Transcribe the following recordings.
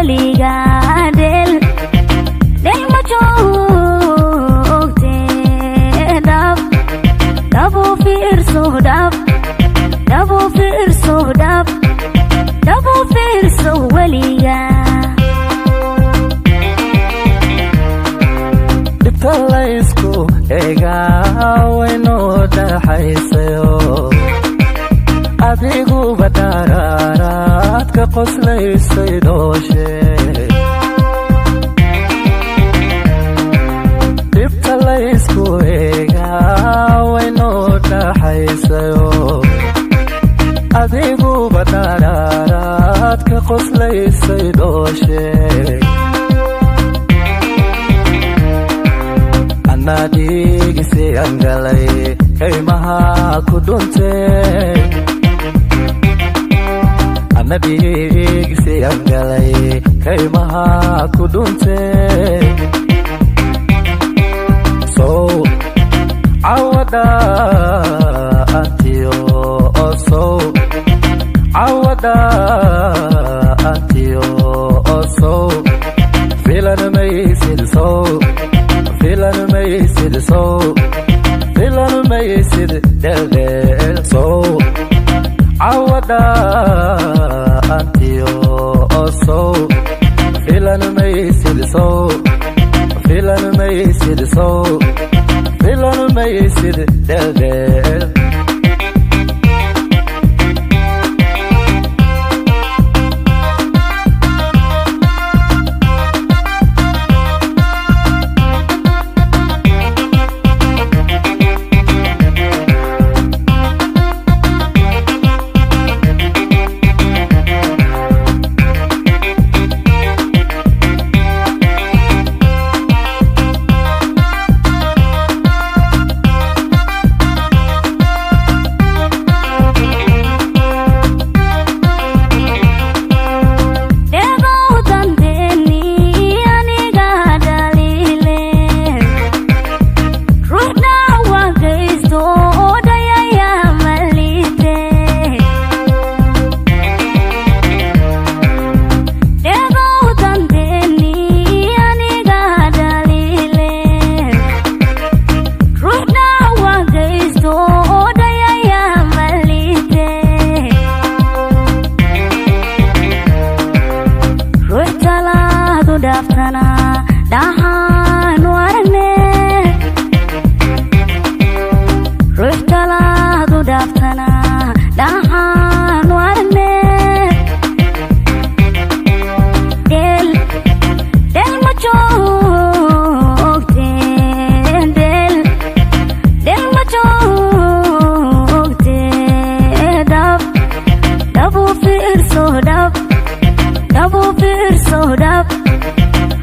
weliga del ma joogte dhab dhabu fiirso weliga dhibta laysku eegaa waynoo dhaxaysayo adiguba dharaaraad ka qoslaysay dhooshe dhibta laysku eegaa waynoo dhaxaysayo adiguba dharaaraad ka qoslaysay dhooshe anadhigisi angalay kaymaha ku dhunte anadhigisi angalay kaymaha ku dhunte sow cawada antiyo osow cawada antiyo osow filan maysid sow filan maysid sow filan maysid del sow cawada antiyo osow filan maysid sow filan maysid sow filan maysid del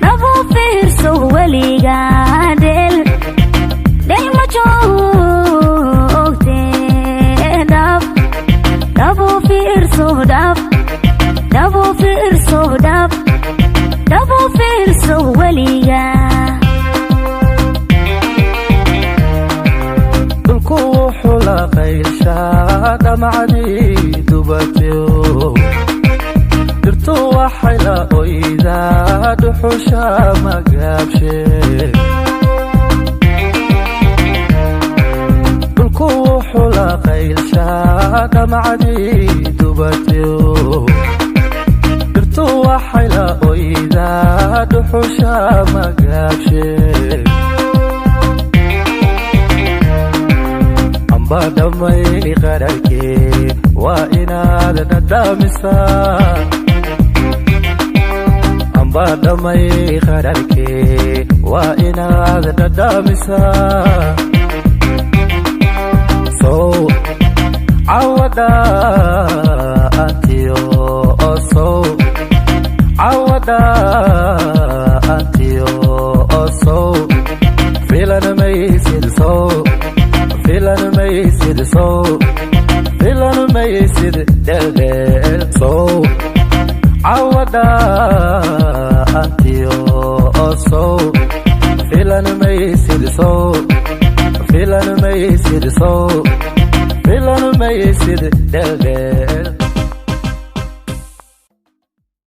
dhabu fiirso weliga del ma joogte dhab dhabu fiirso dhabu fiirso weliga dhulku wuxuu la qayshaa dhamacdii dubatiyo dirtu waxay la oydaa dhuxusha magaabshe dhulku wuxuu la qaylshaa dhamacdii dubatiyo dirtu waxay la oydaa dhuxusha magaabshe amba dhamay qararkee waa inaad dhadhamisaa amba dhamay qararkee waa inaad dhadhamisaa sow cawada antiyo osow cawada antiyo osow filan maysid sow filan maysid sow filan maysid del sow cawada antiyo osow filan maysid sow filan maysid sow filan maysid del